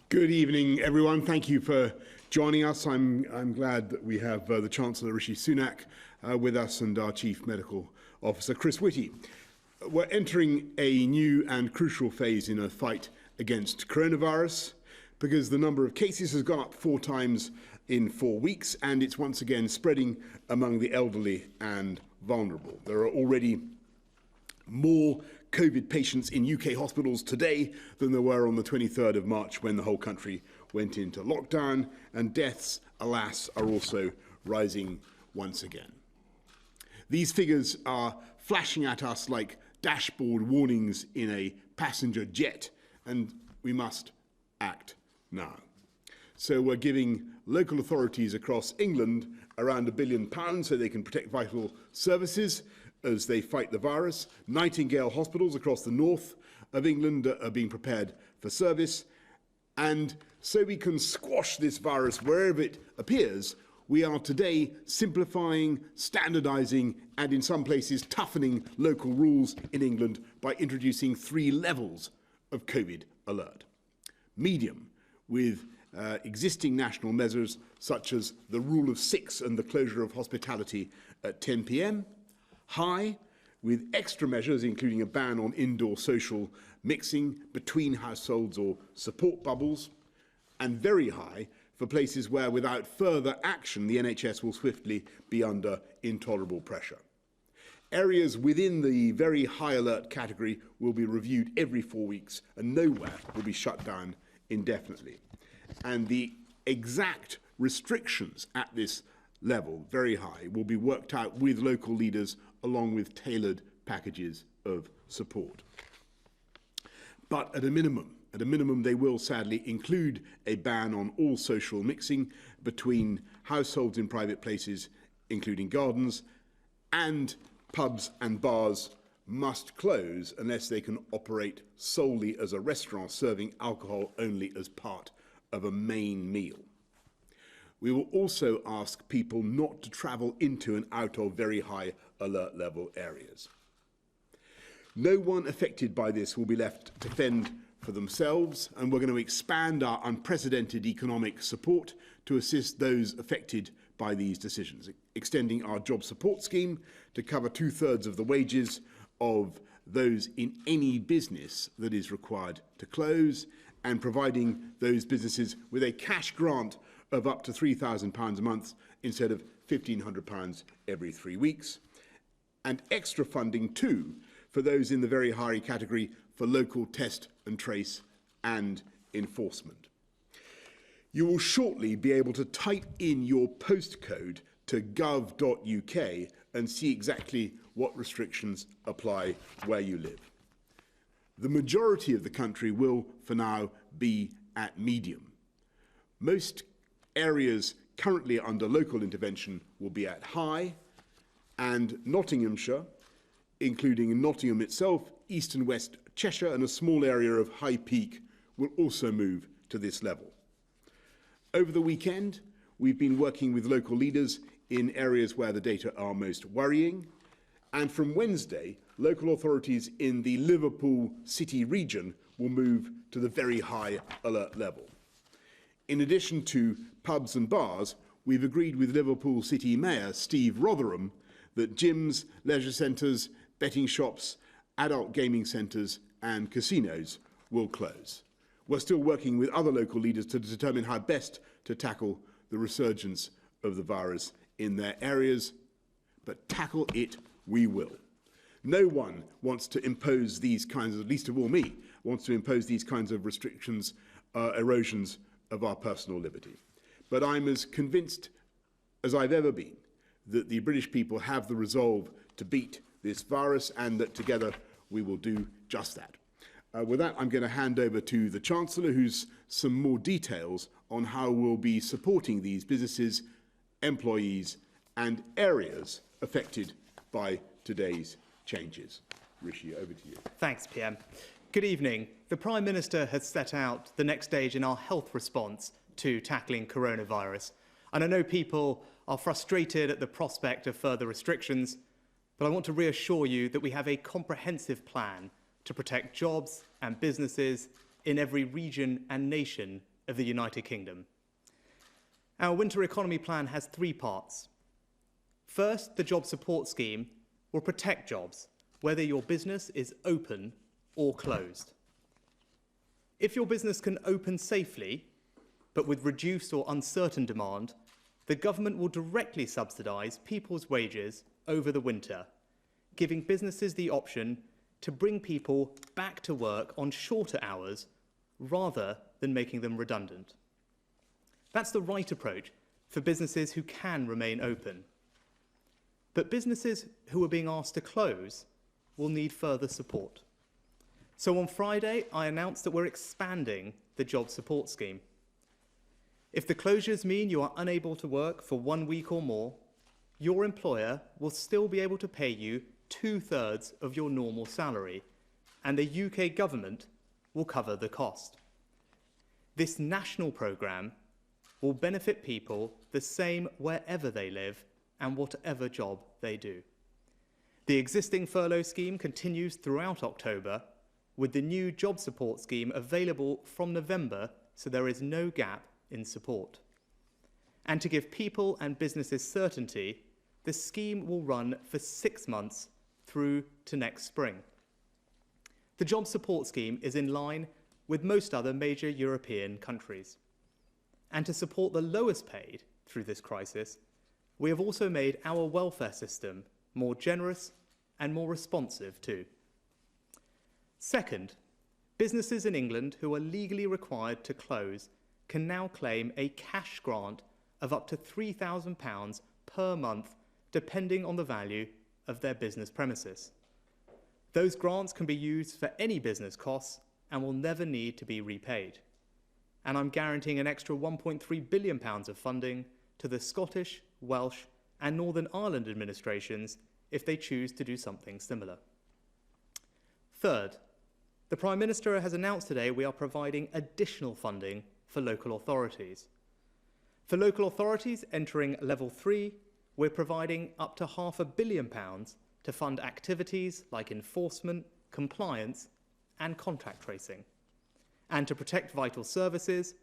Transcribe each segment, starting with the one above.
Good evening, everyone. Thank you for joining us. I'm glad that we have the Chancellor, Rishi Sunak, with us and our Chief Medical Officer, Chris Whitty. We're entering a new and crucial phase in a fight against coronavirus because the number of cases has gone up 4 times in 4 weeks, and it's once again spreading among the elderly and vulnerable. There are already more COVID patients in UK hospitals today than there were on the 23rd of March when the whole country went into lockdown, and deaths, alas, are also rising once again. These figures are flashing at us like dashboard warnings in a passenger jet, and we must act now. So we're giving local authorities across England around £1 billion so they can protect vital services as they fight the virus. Nightingale hospitals across the north of England are being prepared for service. And so we can squash this virus wherever it appears, we are today simplifying, standardising, and in some places toughening local rules in England by introducing 3 levels of COVID alert. Medium, with existing national measures such as the rule of 6 and the closure of hospitality at 10 p.m. High, with extra measures including a ban on indoor social mixing between households or support bubbles, and very high for places where without further action the NHS will swiftly be under intolerable pressure. Areas within the very high alert category will be reviewed every 4 weeks and nowhere will be shut down indefinitely. And the exact restrictions at this level, very high, will be worked out with local leaders along with tailored packages of support. But at a minimum, they will sadly include a ban on all social mixing between households in private places, including gardens, and pubs and bars must close unless they can operate solely as a restaurant serving alcohol only as part of a main meal. We will also ask people not to travel into and out of very high alert level areas. No one affected by this will be left to fend for themselves, and we're going to expand our unprecedented economic support to assist those affected by these decisions, extending our job support scheme to cover 2/3 of the wages of those in any business that is required to close, and providing those businesses with a cash grant of up to £3,000 a month instead of £1,500 every 3 weeks, and extra funding too for those in the very high category for local test and trace and enforcement. You will shortly be able to type in your postcode to gov.uk and see exactly what restrictions apply where you live. The majority of the country will, for now, be at medium. Most areas currently under local intervention will be at high, and Nottinghamshire, including Nottingham itself, East and West Cheshire, and a small area of High Peak, will also move to this level. Over the weekend, we've been working with local leaders in areas where the data are most worrying, and from Wednesday, local authorities in the Liverpool City region will move to the very high alert level. In addition to pubs and bars, we've agreed with Liverpool City Mayor Steve Rotherham that gyms, leisure centres, betting shops, adult gaming centres and casinos will close. We're still working with other local leaders to determine how best to tackle the resurgence of the virus in their areas, but tackle it we will. No one wants to impose these kinds of, least of all me, wants to impose these kinds of restrictions, erosions of our personal liberty. But I'm as convinced as I've ever been that the British people have the resolve to beat this virus and that together we will do just that. With that, I'm going to hand over to the Chancellor, who's some more details on how we'll be supporting these businesses, employees and areas affected by today's changes. Rishi, over to you. Thanks, PM. Good evening. The Prime Minister has set out the next stage in our health response to tackling coronavirus. And I know people are frustrated at the prospect of further restrictions, but I want to reassure you that we have a comprehensive plan to protect jobs and businesses in every region and nation of the United Kingdom. Our winter economy plan has 3 parts. First, the job support scheme will protect jobs, whether your business is open or closed. If your business can open safely, but with reduced or uncertain demand, the government will directly subsidise people's wages over the winter, giving businesses the option to bring people back to work on shorter hours rather than making them redundant. That's the right approach for businesses who can remain open. But businesses who are being asked to close will need further support. So on Friday, I announced that we're expanding the job support scheme. If the closures mean you are unable to work for 1 week or more, your employer will still be able to pay you 2/3 of your normal salary, and the UK government will cover the cost. This national programme will benefit people the same wherever they live and whatever job they do. The existing furlough scheme continues throughout October, with the new job support scheme available from November, so there is no gap in support. And to give people and businesses certainty, the scheme will run for 6 months through to next spring. The job support scheme is in line with most other major European countries. And to support the lowest paid through this crisis, we have also made our welfare system more generous and more responsive too. Second, businesses in England who are legally required to close can now claim a cash grant of up to £3,000 per month, depending on the value of their business premises. Those grants can be used for any business costs and will never need to be repaid. And I'm guaranteeing an extra £1.3 billion of funding to the Scottish, Welsh and Northern Ireland administrations if they choose to do something similar. Third, the Prime Minister has announced today we are providing additional funding for local authorities. For local authorities entering Level 3, we're providing up to £500 million to fund activities like enforcement, compliance and contact tracing. And to protect vital services,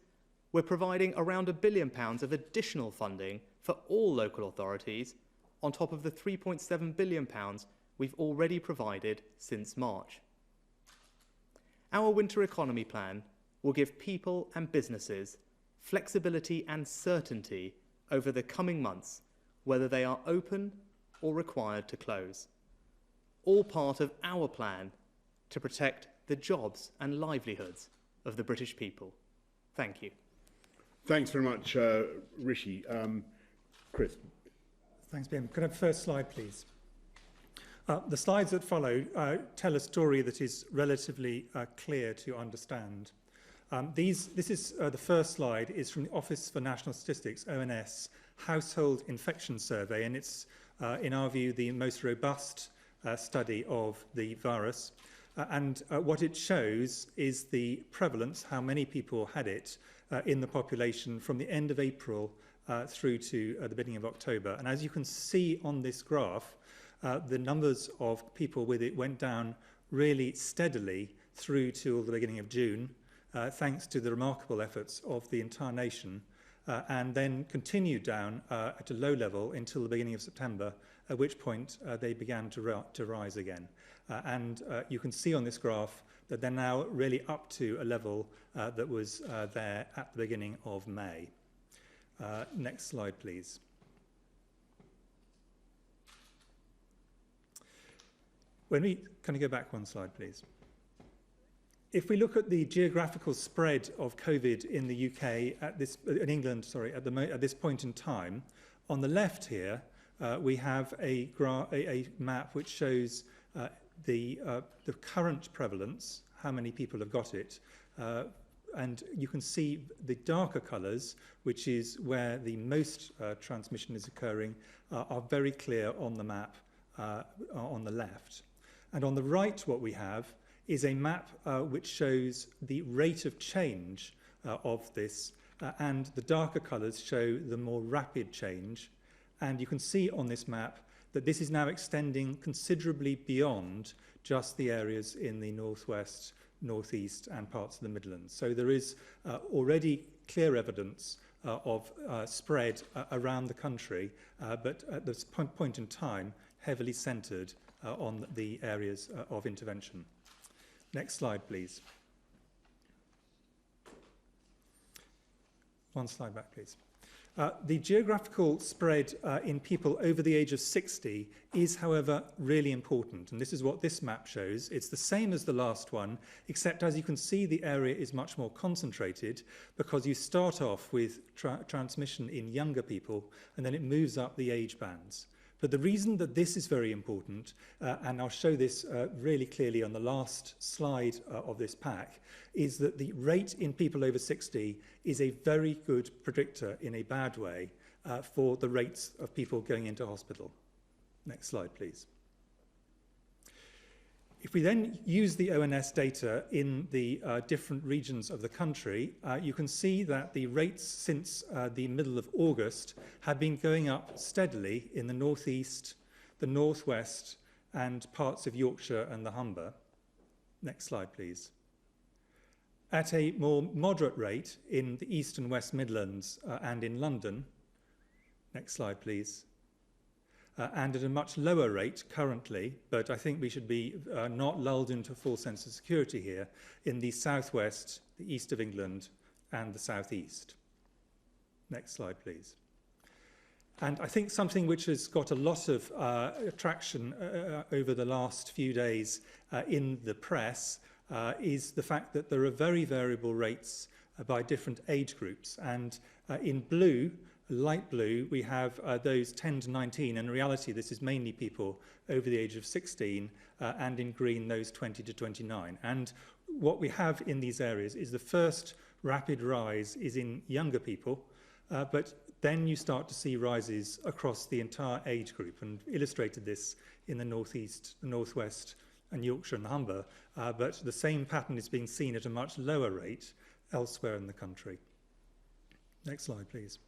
we're providing around £1 billion of additional funding for all local authorities on top of the £3.7 billion we've already provided since March. Our winter economy plan will give people and businesses flexibility and certainty over the coming months, whether they are open or required to close. All part of our plan to protect the jobs and livelihoods of the British people. Thank you. Thanks very much, Rishi. Chris. Thanks, Ben. Could I have the first slide, please? The slides that follow tell a story that is relatively clear to understand. This is the first slide is from the Office for National Statistics, ONS, Household Infection Survey, and it's, in our view, the most robust study of the virus. And what it shows is the prevalence, how many people had it in the population from the end of April through to the beginning of October. And as you can see on this graph, the numbers of people with it went down really steadily through to the beginning of June, thanks to the remarkable efforts of the entire nation, and then continued down at a low level until the beginning of September, at which point they began to rise again. And you can see on this graph that they're now really up to a level that was there at the beginning of May. Next slide, please. Can you go back one slide, please? If we look at the geographical spread of COVID in the UK, in England, sorry, at this point in time, on the left here, we have a map which shows the current prevalence, how many people have got it, and you can see the darker colours, which is where the most transmission is occurring, are very clear on the map on the left. And on the right, what we have is a map which shows the rate of change of this, and the darker colours show the more rapid change. And you can see on this map that this is now extending considerably beyond just the areas in the northwest North East and parts of the Midlands. So there is already clear evidence of spread around the country, but at this point in time, heavily centred on the areas of intervention. Next slide, please. One slide back, please. The geographical spread in people over the age of 60 is, however, really important. And this is what this map shows. It's the same as the last one, except as you can see, the area is much more concentrated because you start off with transmission in younger people and then it moves up the age bands. But the reason that this is very important, and I'll show this really clearly on the last slide of this pack, is that the rate in people over 60 is a very good predictor in a bad way for the rates of people going into hospital. Next slide, please. If we then use the ONS data in the different regions of the country, you can see that the rates since the middle of August have been going up steadily in the North East, the North West, and parts of Yorkshire and the Humber. Next slide, please. At a more moderate rate in the East and West Midlands and in London. Next slide, please. And at a much lower rate currently, but I think we should be not lulled into a false sense of security here, in the southwest, the east of England, and the southeast. Next slide, please. And I think something which has got a lot of traction over the last few days in the press is the fact that there are very variable rates by different age groups. And in blue, light blue, we have those 10 to 19. In reality, this is mainly people over the age of 16, and in green, those 20 to 29. And what we have in these areas is the first rapid rise is in younger people, but then you start to see rises across the entire age group, and illustrated this in the North East, the North West, and Yorkshire and the Humber, but the same pattern is being seen at a much lower rate elsewhere in the country. Next slide, please.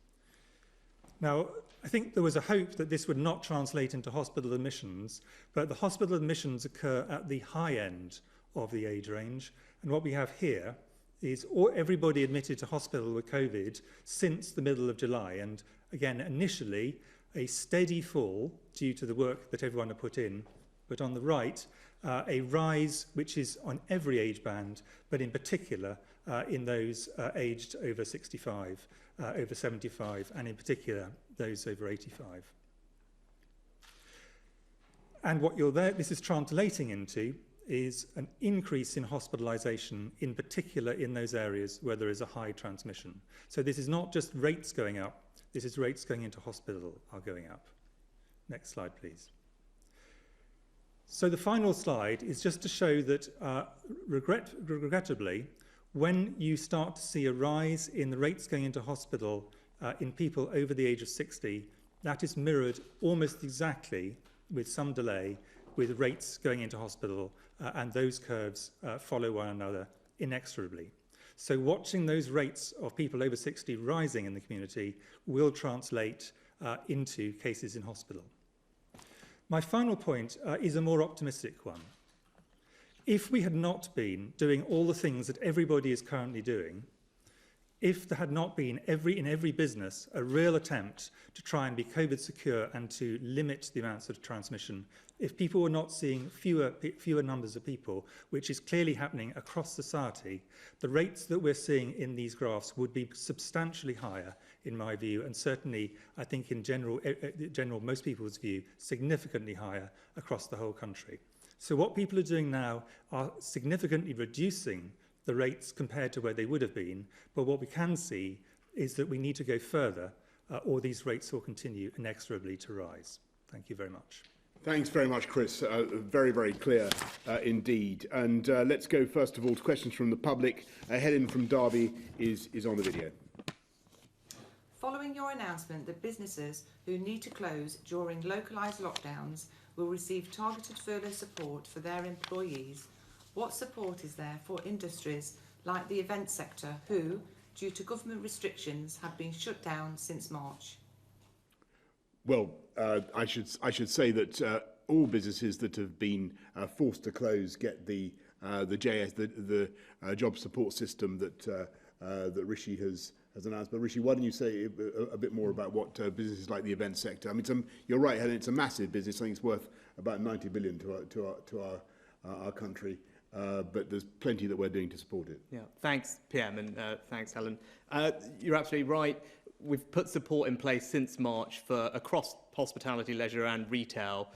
Now, I think there was a hope that this would not translate into hospital admissions, but the hospital admissions occur at the high end of the age range. And what we have here is everybody admitted to hospital with COVID since the middle of July. And again, initially, a steady fall due to the work that everyone had put in. But on the right, a rise which is on every age band, but in particular in those aged over 65. Over 75, and in particular, those over 85. And what this is translating into is an increase in hospitalisation, in particular in those areas where there is a high transmission. So this is not just rates going up, this is rates going into hospital are going up. Next slide, please. So the final slide is just to show that, regrettably, when you start to see a rise in the rates going into hospital in people over the age of 60, that is mirrored almost exactly, with some delay, with rates going into hospital, and those curves follow one another inexorably. So watching those rates of people over 60 rising in the community will translate into cases in hospital. My final point is a more optimistic one. If we had not been doing all the things that everybody is currently doing, if there had not been in every business a real attempt to try and be COVID secure and to limit the amounts of transmission, if people were not seeing fewer numbers of people, which is clearly happening across society, the rates that we're seeing in these graphs would be substantially higher, in my view, and certainly, I think in general, most people's view, significantly higher across the whole country. So what people are doing now are significantly reducing the rates compared to where they would have been, but what we can see is that we need to go further or these rates will continue inexorably to rise. Thank you very much. Thanks very much, Chris. Very, very clear indeed. And let's go first of all to questions from the public. Helen from Derby is on the video. Following your announcement that businesses who need to close during localised lockdowns will receive targeted furlough support for their employees, what support is there for industries like the event sector who, due to government restrictions, have been shut down since March? Well, I should say that all businesses that have been forced to close get the the JS, the job support system that Rishi has announced. But Rishi, why don't you say a bit more about what businesses like the events sector? I mean, you're right, Helen, it's a massive business. I think it's worth about 90 billion to our country. But there's plenty that we're doing to support it. Yeah, thanks, PM, and thanks, Helen. You're absolutely right. We've put support in place since March for across hospitality, leisure and retail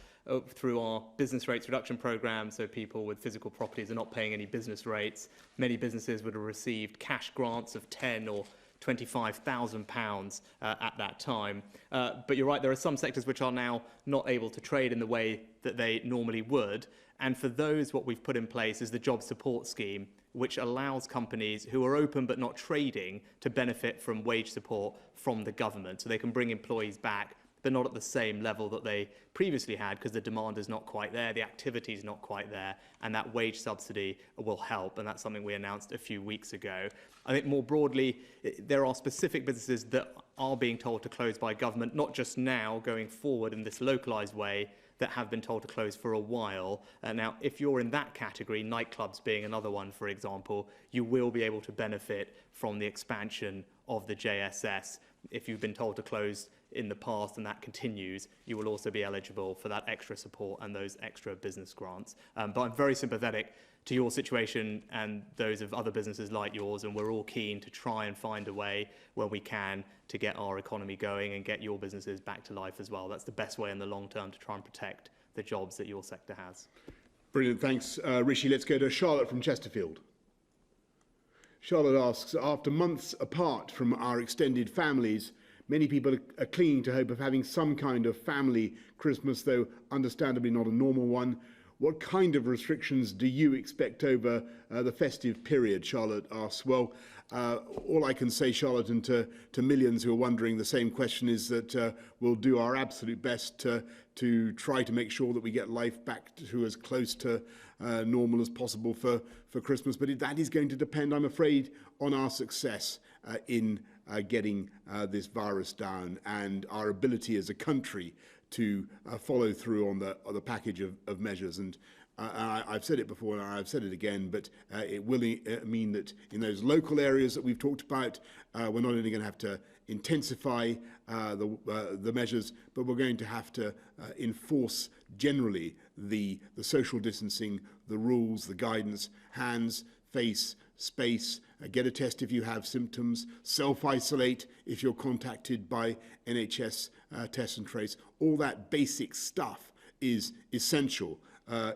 through our business rates reduction programme, so people with physical properties are not paying any business rates. Many businesses would have received cash grants of £10,000 or £25,000 at that time. But you're right, there are some sectors which are now not able to trade in the way that they normally would. And for those, what we've put in place is the job support scheme, which allows companies who are open but not trading to benefit from wage support from the government. So they can bring employees back, but not at the same level that they previously had, because the demand is not quite there, the activity is not quite there, and that wage subsidy will help. And that's something we announced a few weeks ago. I think more broadly, there are specific businesses that are being told to close by government, not just now, going forward in this localised way, that have been told to close for a while. Now, if you're in that category, nightclubs being another one, for example, you will be able to benefit from the expansion of the JSS. If you've been told to close in the past and that continues, you will also be eligible for that extra support and those extra business grants. But I'm very sympathetic to your situation and those of other businesses like yours, and we're all keen to try and find a way where we can to get our economy going and get your businesses back to life as well. That's the best way in the long term to try and protect the jobs that your sector has. Brilliant, thanks, Rishi. Let's go to Charlotte from Chesterfield. Charlotte asks, after months apart from our extended families, many people are clinging to hope of having some kind of family Christmas, though understandably not a normal one. What kind of restrictions do you expect over the festive period, Charlotte asks. Well, all I can say, Charlotte, and to millions who are wondering the same question, is that we'll do our absolute best to try to make sure that we get life back to as close to normal as possible for Christmas. But that is going to depend, I'm afraid, on our success in getting this virus down and our ability as a country to follow through on the package of measures. And I've said it before and I've said it again, but it will mean that in those local areas that we've talked about, we're not only going to have to intensify the measures, but we're going to have to enforce generally the social distancing, the rules, the guidance, hands, face, space, get a test if you have symptoms, self-isolate if you're contacted by NHS test and trace. All that basic stuff is essential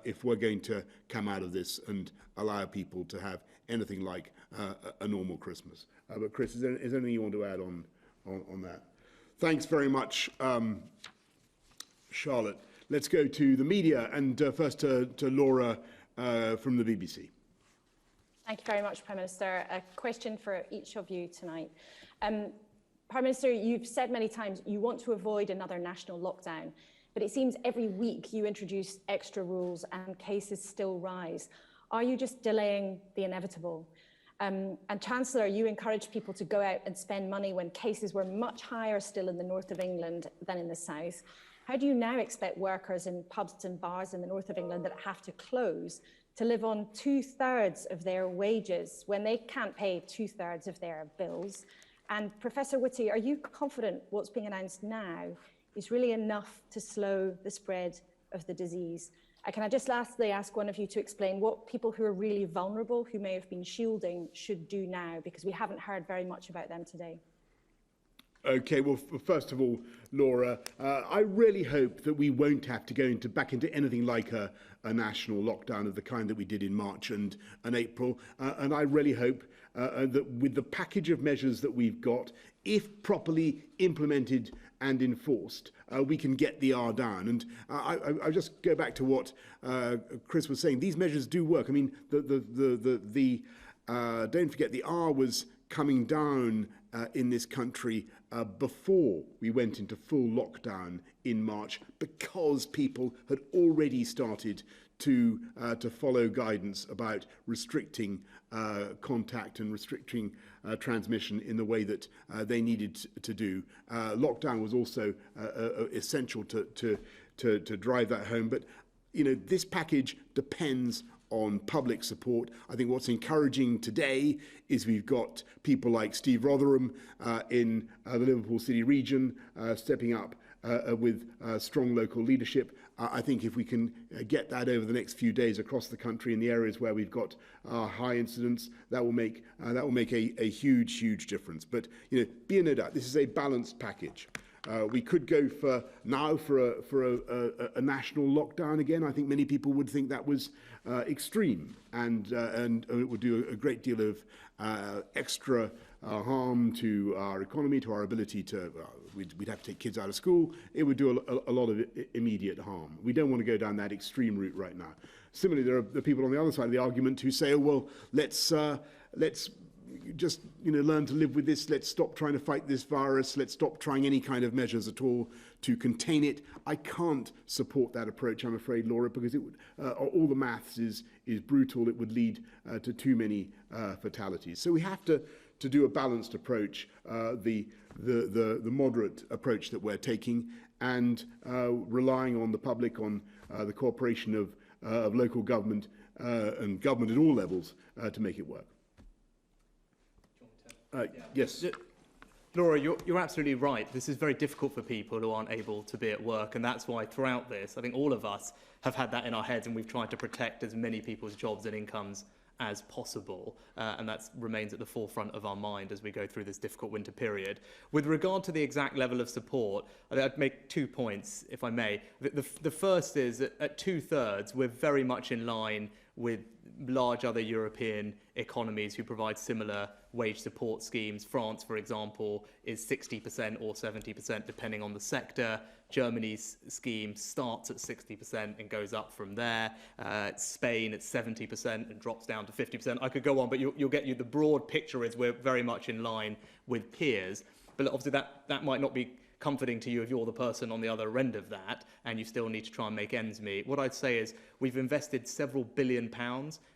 if we're going to come out of this and allow people to have anything like a normal Christmas. But Chris, is there anything you want to add on that? Thanks very much, Charlotte. Let's go to the media, and first to Laura from the BBC. Thank you very much, Prime Minister. A question for each of you tonight. Prime Minister, you've said many times you want to avoid another national lockdown, but it seems every week you introduce extra rules and cases still rise. Are you just delaying the inevitable? And Chancellor, you encouraged people to go out and spend money when cases were much higher still in the north of England than in the south. How do you now expect workers in pubs and bars in the north of England that have to close to live on 2/3 of their wages when they can't pay 2/3 of their bills? And Professor Whitty, are you confident what's being announced now is really enough to slow the spread of the disease? Can I just lastly ask one of you to explain what people who are really vulnerable, who may have been shielding, should do now, because we haven't heard very much about them today. Okay, well, first of all, Laura, I really hope that we won't have to go back into anything like a national lockdown of the kind that we did in March and April. And I really hope that with the package of measures that we've got, if properly implemented and enforced, we can get the R down. And I'll just go back to what Chris was saying. These measures do work. I mean, don't forget, the R was coming down in this country before we went into full lockdown in March, because people had already started to follow guidance about restricting contact and restricting transmission in the way that they needed to do. Lockdown was also essential to drive that home. But you know, this package depends on public support. I think what's encouraging today is we've got people like Steve Rotherham in the Liverpool City region stepping up with strong local leadership. I think if we can get that over the next few days across the country in the areas where we've got high incidence, that will make a huge difference. But be in no doubt, this is a balanced package. We could go for a national lockdown again. I think many people would think that was extreme, and it would do a great deal of extra harm to our economy, to our ability to. We'd have to take kids out of school. It would do a lot of immediate harm. We don't want to go down that extreme route right now. Similarly, there are the people on the other side of the argument who say, oh, well, let's just learn to live with this. Let's stop trying to fight this virus. Let's stop trying any kind of measures at all to contain it. I can't support that approach, I'm afraid, Laura, because it would, all the maths is brutal. It would lead to too many fatalities. So we have to do a balanced approach, the moderate approach that we're taking, and relying on the public, on the cooperation of local government and government at all levels to make it work. Yes. Laura, you're absolutely right. This is very difficult for people who aren't able to be at work, and that's why throughout this, I think all of us have had that in our heads, and we've tried to protect as many people's jobs and incomes as possible, and that remains at the forefront of our mind as we go through this difficult winter period. With regard to the exact level of support, I'd make 2 points, if I may. The first is that at 2/3, we're very much in line with large other European economies who provide similar wage support schemes. France, for example, is 60% or 70%, depending on the sector. Germany's scheme starts at 60% and goes up from there. Spain at 70% and drops down to 50%. I could go on, but you'll get the broad picture is we're very much in line with peers. But obviously that might not be comforting to you if you're the person on the other end of that and you still need to try and make ends meet. What I'd say is we've invested several £billion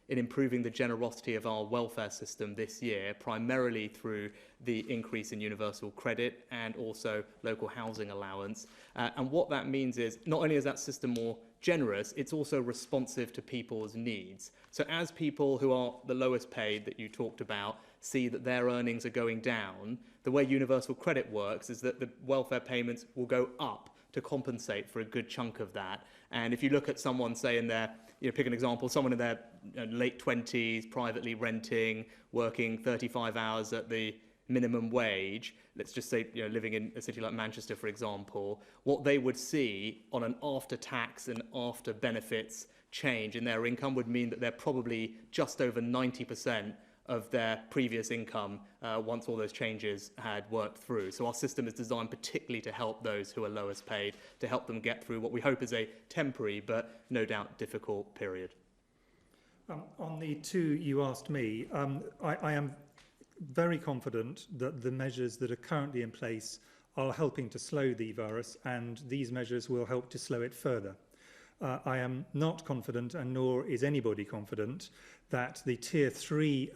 in improving the generosity of our welfare system this year, primarily through the increase in universal credit and also local housing allowance. And what that means is not only is that system more generous, it's also responsive to people's needs. So as people who are the lowest paid that you talked about see that their earnings are going down, the way universal credit works is that the welfare payments will go up to compensate for a good chunk of that. And if you look at someone, say, in their, pick an example, someone in their late 20s, privately renting, working 35 hours at the minimum wage, let's just say, living in a city like Manchester, for example, what they would see on an after-tax and after-benefits change in their income would mean that they're probably just over 90% of their previous income once all those changes had worked through. So our system is designed particularly to help those who are lowest paid, to help them get through what we hope is a temporary but no doubt difficult period. On the two you asked me, I am very confident that the measures that are currently in place are helping to slow the virus, and these measures will help to slow it further. I am not confident, and nor is anybody confident, that the Tier 3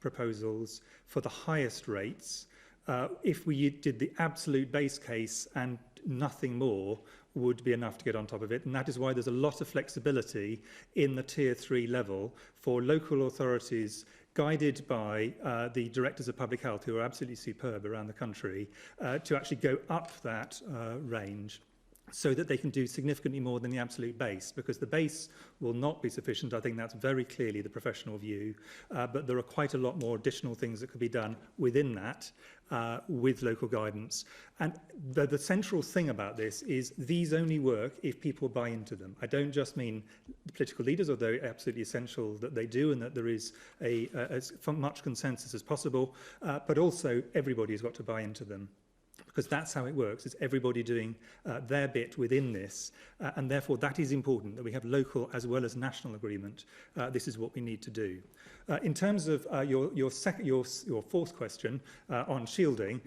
proposals for the highest rates, if we did the absolute base case and nothing more, would be enough to get on top of it. And that is why there's a lot of flexibility in the Tier 3 level for local authorities guided by the directors of public health, who are absolutely superb around the country, to actually go up that range, so that they can do significantly more than the absolute base, because the base will not be sufficient. I think that's very clearly the professional view, but there are quite a lot more additional things that could be done within that with local guidance. And the central thing about this is these only work if people buy into them. I don't just mean the political leaders, although absolutely essential that they do and that there is as much consensus as possible, but also everybody has got to buy into them. Because that's how it works. It's everybody doing their bit within this, and therefore that is important, that we have local as well as national agreement. This is what we need to do. In terms of your fourth question on shielding,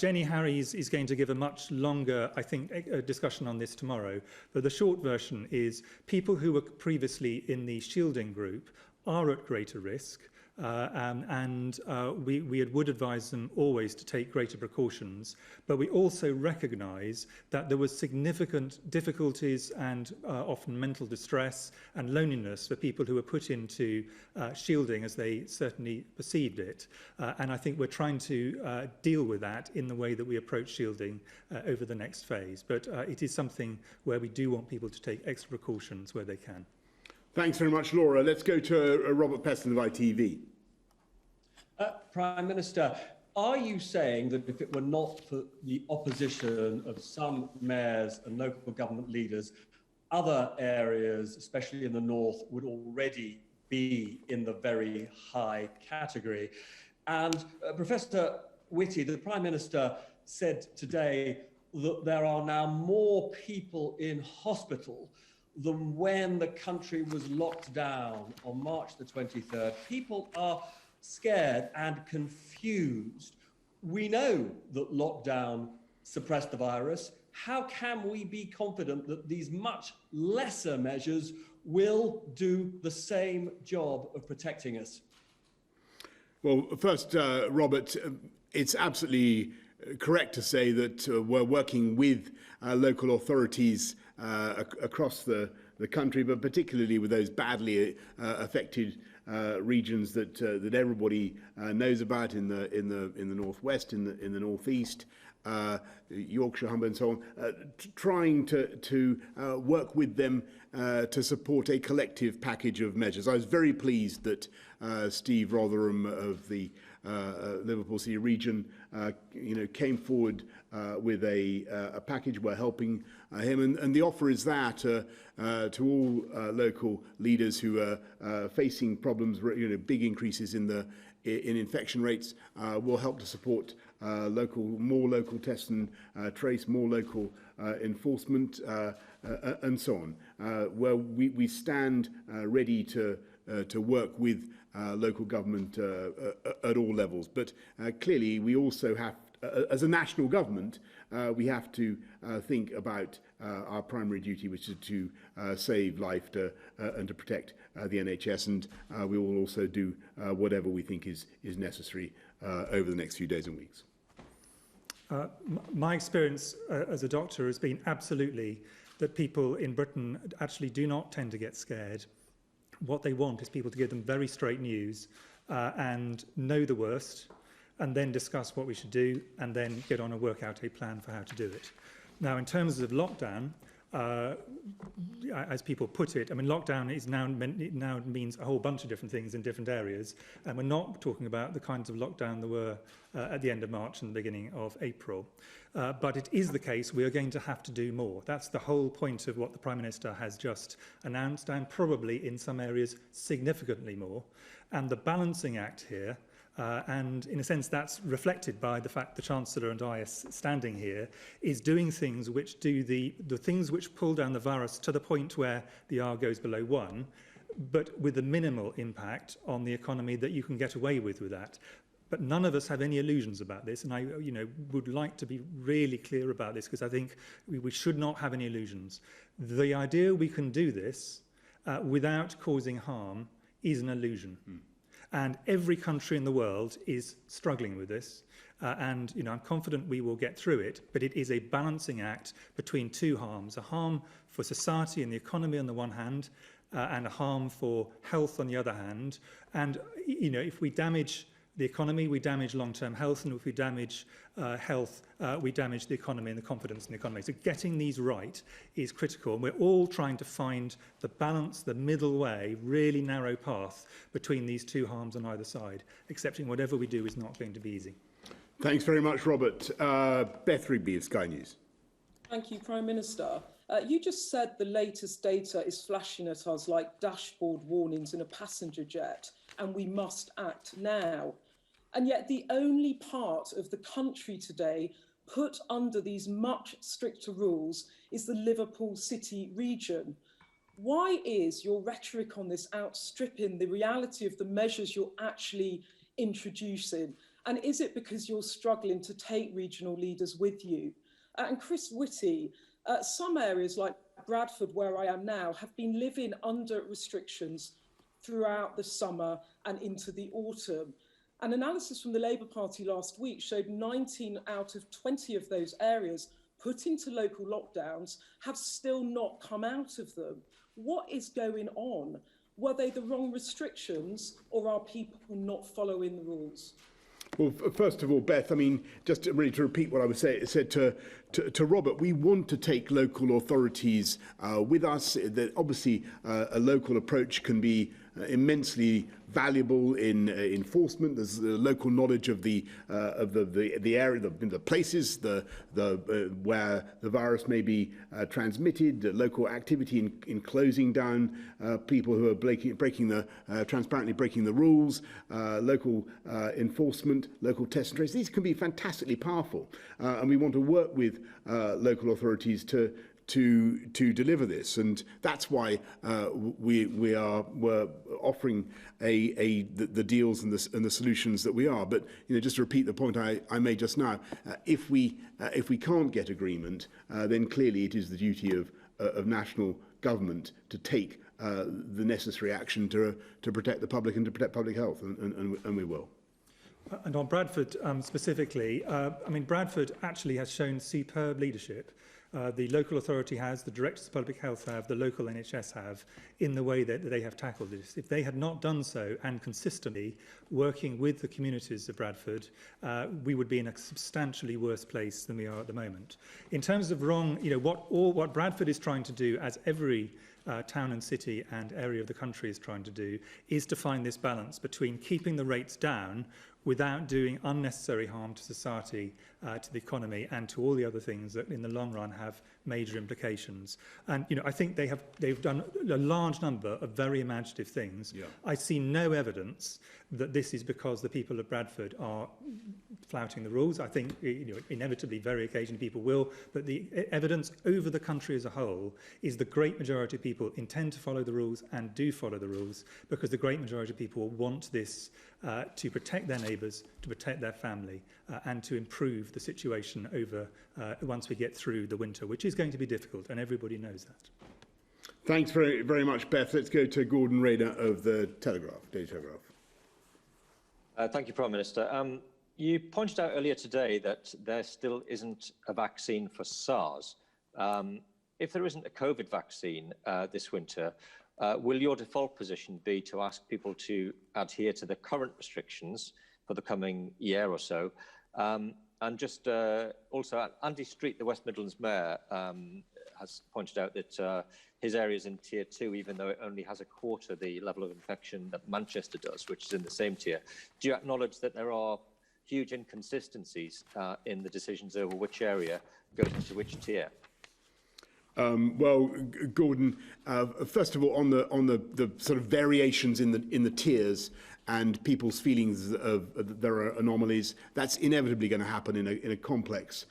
Jenny Harries is going to give a much longer, I think, discussion on this tomorrow. But the short version is people who were previously in the shielding group are at greater risk, we would advise them always to take greater precautions, but we also recognise that there was significant difficulties and often mental distress and loneliness for people who were put into shielding as they certainly perceived it. And I think we're trying to deal with that in the way that we approach shielding over the next phase. But it is something where we do want people to take extra precautions where they can. Thanks very much, Laura. Let's go to Robert Peston of ITV. Prime Minister, are you saying that if it were not for the opposition of some mayors and local government leaders, other areas, especially in the north, would already be in the very high category? And Professor Whitty, the Prime Minister, said today that there are now more people in hospital than when the country was locked down on March the 23rd. People are scared and confused. We know that lockdown suppressed the virus. How can we be confident that these much lesser measures will do the same job of protecting us? Well, first, Robert, it's absolutely correct to say that we're working with local authorities across the country, but particularly with those badly affected regions that everybody knows about in the northwest, in the northeast, Yorkshire, Humber, and so on, trying to work with them to support a collective package of measures. I was very pleased that Steve Rotherham of the Liverpool City region, came forward with a package. We're helping him, and the offer is that to all local leaders who are facing problems, big increases in infection rates, will help to support more local test and trace, more local enforcement, and so on. Where we stand ready to work with local government at all levels. But clearly, we also have, as a national government, we have to think about our primary duty, which is to save life and to protect the NHS. And we will also do whatever we think is necessary over the next few days and weeks. My experience as a doctor has been absolutely that people in Britain actually do not tend to get scared. What they want is people to give them very straight news and know the worst, and then discuss what we should do, and then get on and work out a plan for how to do it. Now, in terms of lockdown, as people put it, I mean, lockdown is now means a whole bunch of different things in different areas, and we're not talking about the kinds of lockdown there were at the end of March and the beginning of April. But it is the case we are going to have to do more. That's the whole point of what the Prime Minister has just announced, and probably in some areas significantly more. And the balancing act here, and in a sense that's reflected by the fact the Chancellor and I are standing here, is doing things which do the things which pull down the virus to the point where the R goes below 1, but with a minimal impact on the economy that you can get away with that. But none of us have any illusions about this, and I would like to be really clear about this, because I think we should not have any illusions. The idea we can do this without causing harm is an illusion. And every country in the world is struggling with this. And I'm confident we will get through it, but it is a balancing act between two harms: a harm for society and the economy on the one hand, and a harm for health on the other hand. And if we damage the economy, we damage long-term health, and if we damage health, we damage the economy and the confidence in the economy. So getting these right is critical, and we're all trying to find the balance, the middle way, really narrow path between these two harms on either side. Accepting whatever we do is not going to be easy. Thanks very much, Robert. Beth Rigby of Sky News. Thank you, Prime Minister. You just said the latest data is flashing at us like dashboard warnings in a passenger jet, and we must act now. And yet the only part of the country today put under these much stricter rules is the Liverpool City region. Why is your rhetoric on this outstripping the reality of the measures you're actually introducing? And is it because you're struggling to take regional leaders with you? And Chris Whitty, some areas like Bradford, where I am now, have been living under restrictions throughout the summer and into the autumn. An analysis from the Labour Party last week showed 19 out of 20 of those areas put into local lockdowns have still not come out of them. What is going on? Were they the wrong restrictions, or are people not following the rules? Well, first of all, Beth, I mean, just really to repeat what I said to Robert, we want to take local authorities with us. That obviously a local approach can be immensely valuable in enforcement. There's the local knowledge of the area, the places, where the virus may be transmitted. Local activity in closing down people who are transparently breaking the rules. Local enforcement, local test and trace. These can be fantastically powerful, and we want to work with local authorities to deliver this, and that's why we're offering the deals and the solutions that we are. But just to repeat the point I made just now, if we can't get agreement, then clearly it is the duty of national government to take the necessary action to protect the public and to protect public health, and we will. And on Bradford specifically, I mean, Bradford actually has shown superb leadership. The local authority has, the Directors of Public Health have, the local NHS have, in the way that they have tackled this. If they had not done so and consistently working with the communities of Bradford, we would be in a substantially worse place than we are at the moment. In terms of wrong, what Bradford is trying to do, as every town and city and area of the country is trying to do, is to find this balance between keeping the rates down without doing unnecessary harm to society, to the economy, and to all the other things that in the long run have major implications. And I think they've done a large number of very imaginative things. Yeah. I see no evidence that this is because the people of Bradford are flouting the rules. I think inevitably, very occasionally people will, but the evidence over the country as a whole is the great majority of people intend to follow the rules and do follow the rules, because the great majority of people want this to protect their neighbours, to protect their family, and to improve the situation over once we get through the winter, which is going to be difficult, and everybody knows that. Thanks very, very much, Beth. Let's go to Gordon Rayner of the Daily Telegraph. Thank you, Prime Minister. You pointed out earlier today that there still isn't a vaccine for SARS. If there isn't a COVID vaccine this winter, will your default position be to ask people to adhere to the current restrictions for the coming year or so? And just also, Andy Street, the West Midlands Mayor, has pointed out that his area is in Tier 2, even though it only has a quarter the level of infection that Manchester does, which is in the same tier. Do you acknowledge that there are huge inconsistencies in the decisions over which area goes into which tier? Well, Gordon, first of all, on the sort of variations in the tiers and people's feelings of that there are anomalies, that's inevitably going to happen in a complex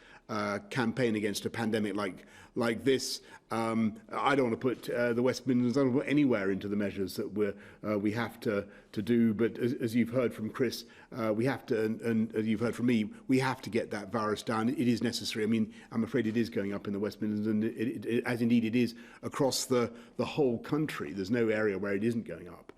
campaign against a pandemic like this. I don't want to put the West Midlands, I don't want to put anywhere into the measures that we have to do. But as you've heard from Chris, we have to, and as you've heard from me, we have to get that virus down. It is necessary. I mean, I'm afraid it is going up in the West Midlands, and as indeed it is across the whole country. There's no area where it isn't going up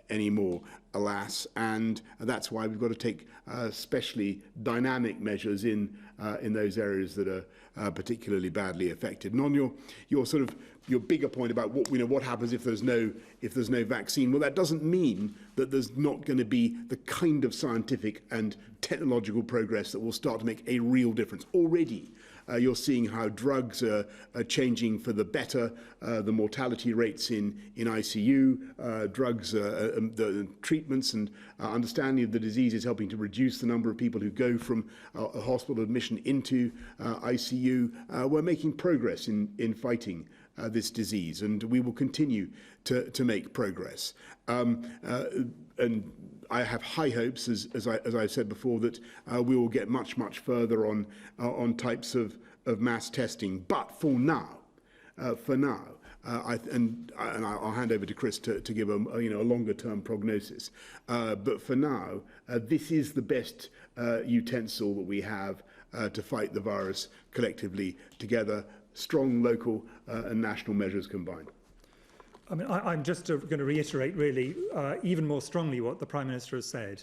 anymore, alas, and that's why we've got to take especially dynamic measures in those areas that are particularly badly affected. And on your bigger point about what happens if there's no vaccine, well, that doesn't mean that there's not going to be the kind of scientific and technological progress that will start to make a real difference. Already, you're seeing how drugs are changing for the better, the mortality rates in ICU, drugs, the treatments and understanding of the disease is helping to reduce the number of people who go from a hospital admission into ICU. We're making progress in fighting this disease, and we will continue to make progress. And I have high hopes, as I've said before, that we will get much further on types of mass testing. But for now, I'll hand over to Chris to give a longer term prognosis. But for now, this is the best utensil that we have to fight the virus collectively together. Strong local and national measures combined. I mean, I'm just going to reiterate really even more strongly what the Prime Minister has said.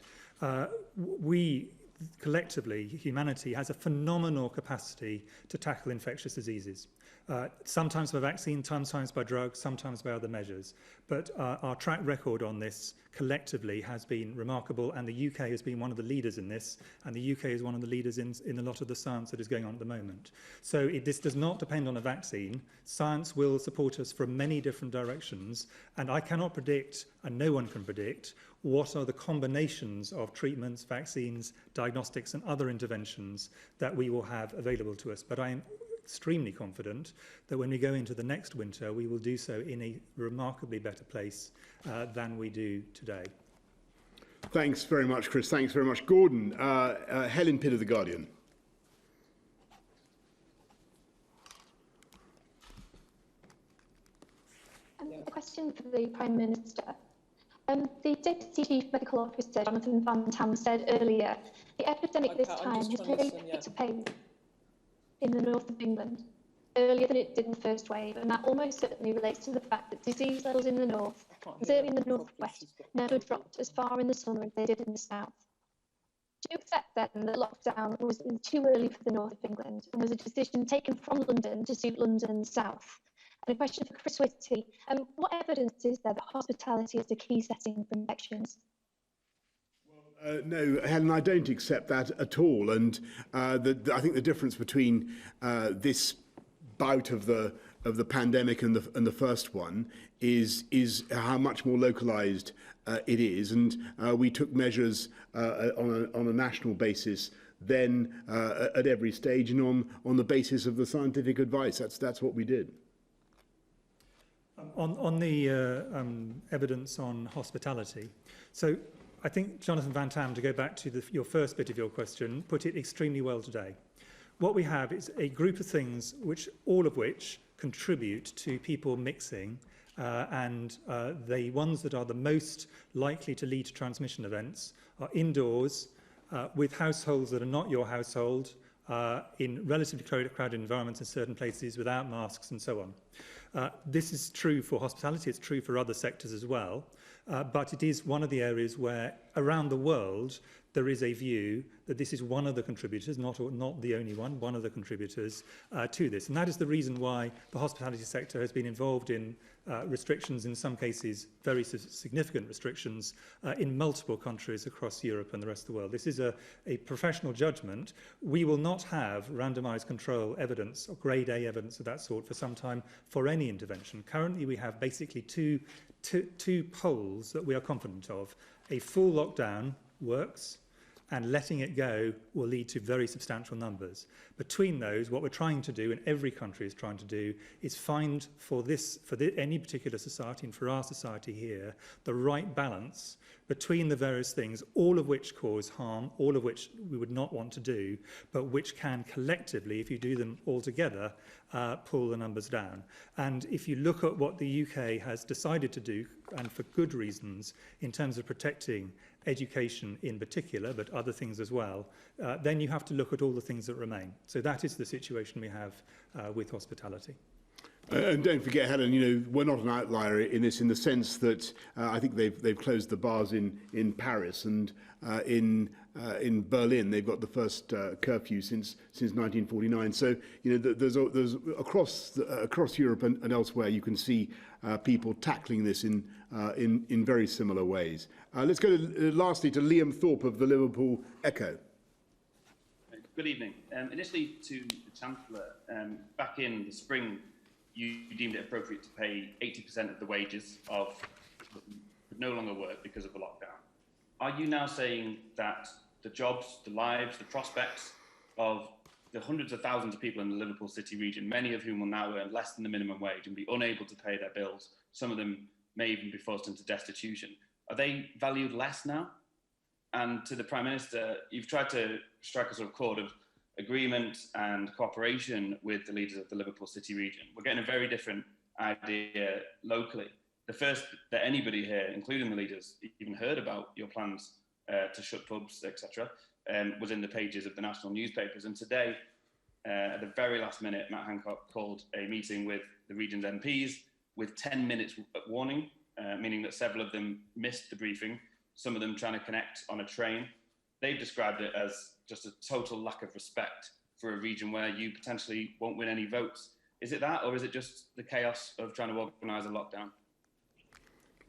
We collectively, humanity, has a phenomenal capacity to tackle infectious diseases. Sometimes by vaccine, sometimes by drugs, sometimes by other measures. But our track record on this collectively has been remarkable, and the UK has been one of the leaders in this, and the UK is one of the leaders in a lot of the science that is going on at the moment. So this does not depend on a vaccine. Science will support us from many different directions, and I cannot predict, and no one can predict, what are the combinations of treatments, vaccines, diagnostics and other interventions that we will have available to us. But I am extremely confident that when we go into the next winter, we will do so in a remarkably better place than we do today. Thanks very much, Chris. Thanks very much. Gordon, Helen Pitt of The Guardian. A question for the Prime Minister. The Deputy Chief Medical Officer, Jonathan Van Tam, said earlier, the epidemic this time has really picked up pace in the north of England earlier than it did in the first wave, and that almost certainly relates to the fact that disease levels in the north, certainly in the northwest, never dropped as far in the summer as they did in the south. Do you accept then that lockdown was too early for the north of England and was a decision taken from London to suit London south? And a question for Chris Whitty, what evidence is there that hospitality is the key setting for infections? No, Helen, I don't accept that at all. And I think the difference between this bout of the pandemic and the first one is how much more localised it is. And we took measures on a national basis then at every stage and on the basis of the scientific advice. That's what we did. On the evidence on hospitality, so I think Jonathan Van Tam, to go back to your first bit of your question, put it extremely well today. What we have is a group of things all of which contribute to people mixing, and the ones that are the most likely to lead to transmission events are indoors, with households that are not your household, in relatively crowded environments in certain places without masks and so on. This is true for hospitality, it's true for other sectors as well, but it is one of the areas where around the world there is a view that this is one of the contributors, not the only one of the contributors to this. And that is the reason why the hospitality sector has been involved in restrictions, in some cases very significant restrictions, in multiple countries across Europe and the rest of the world. This is a professional judgment. We will not have randomised control evidence or grade A evidence of that sort for some time for any intervention. Currently we have basically two poles that we are confident of. A full lockdown works, and letting it go will lead to very substantial numbers. Between those, what we're trying to do, and every country is trying to do, is find for any particular society, and for our society here, the right balance between the various things, all of which cause harm, all of which we would not want to do, but which can collectively, if you do them all together, pull the numbers down. And if you look at what the UK has decided to do, and for good reasons, in terms of protecting education in particular, but other things as well, then you have to look at all the things that remain. So that is the situation we have with hospitality. And don't forget, Helen, we're not an outlier in this, in the sense that I think they've closed the bars in Paris, and in Berlin they've got the first curfew since 1949. So there's across Europe and elsewhere you can see people tackling this in very similar ways. Let's go lastly to Liam Thorpe of the Liverpool Echo. Good evening. Initially to the Chancellor, back in the spring, you deemed it appropriate to pay 80% of the wages of would no longer work because of the lockdown. Are you now saying that the jobs, the lives, the prospects of the hundreds of thousands of people in the Liverpool City region, many of whom will now earn less than the minimum wage and be unable to pay their bills, some of them may even be forced into destitution, are they valued less now? And to the Prime Minister, you've tried to strike a sort of chord of agreement and cooperation with the leaders of the Liverpool City region. We're getting a very different idea locally. The first that anybody here, including the leaders, even heard about your plans to shut pubs, etc., was in the pages of the national newspapers. And today, at the very last minute, Matt Hancock called a meeting with the region's MPs with 10 minutes warning, meaning that several of them missed the briefing, some of them trying to connect on a train. They've described it as just a total lack of respect for a region where you potentially won't win any votes. Is it that, or is it just the chaos of trying to organise a lockdown?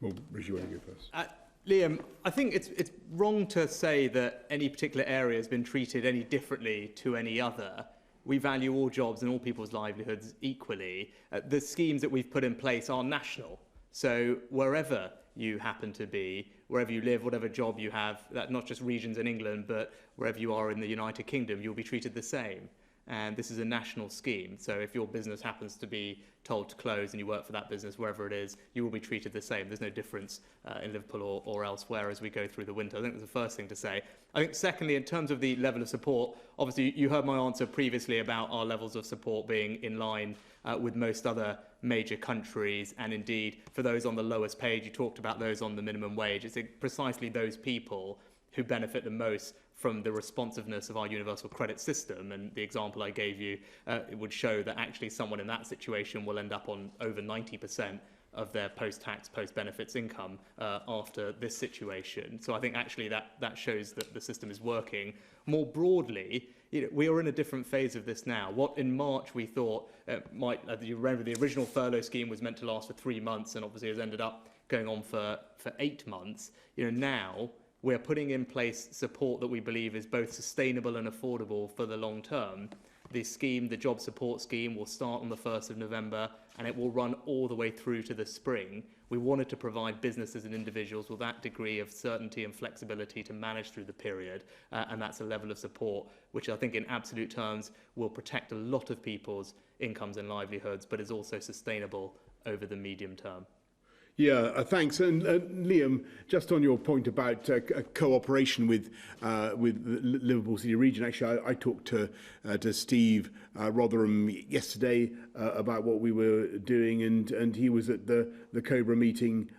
Well, Rishi, you want to go first? Liam, I think it's wrong to say that any particular area has been treated any differently to any other. We value all jobs and all people's livelihoods equally. The schemes that we've put in place are national. So wherever you happen to be, wherever you live, whatever job you have, that not just regions in England, but wherever you are in the United Kingdom, you'll be treated the same. And this is a national scheme. So if your business happens to be told to close and you work for that business, wherever it is, you will be treated the same. There's no difference in Liverpool or elsewhere as we go through the winter. I think that's the first thing to say. I think secondly, in terms of the level of support, obviously you heard my answer previously about our levels of support being in line with most other major countries. And indeed, for those on the lowest page, you talked about those on the minimum wage. It's precisely those people who benefit the most from the responsiveness of our universal credit system. And the example I gave you, it would show that actually someone in that situation will end up on over 90% of their post-tax, post-benefits income after this situation. So I think actually that shows that the system is working. More broadly, we are in a different phase of this now. What in March we thought you remember the original furlough scheme was meant to last for 3 months and obviously has ended up going on for 8 months. Now, we're putting in place support that we believe is both sustainable and affordable for the long term. The scheme, the job support scheme, will start on the 1st of November and it will run all the way through to the spring. We wanted to provide businesses and individuals with that degree of certainty and flexibility to manage through the period, and that's a level of support which I think in absolute terms will protect a lot of people's incomes and livelihoods, but is also sustainable over the medium term. Yeah, thanks. And Liam, just on your point about cooperation with the Liverpool City region, actually, I talked to Steve Rotherham yesterday about what we were doing, and he was at the Cobra meeting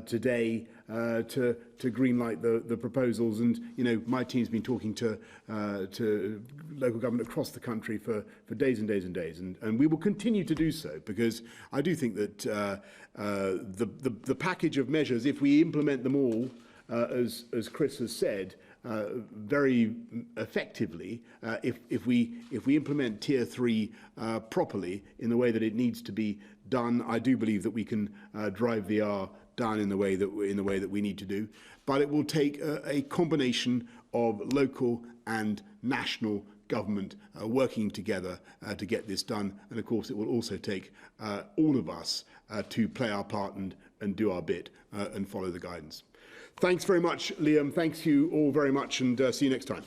today to greenlight the proposals. And my team's been talking to local government across the country for days and days and days, and we will continue to do so, because I do think that the package of measures, if we implement them all, as Chris has said, very effectively, if we implement Tier 3 properly in the way that it needs to be done, I do believe that we can drive the R down in the way that we need to do. But it will take a combination of local and national government working together to get this done. And of course, it will also take all of us to play our part and do our bit and follow the guidance. Thanks very much, Liam. Thanks you all very much, and see you next time.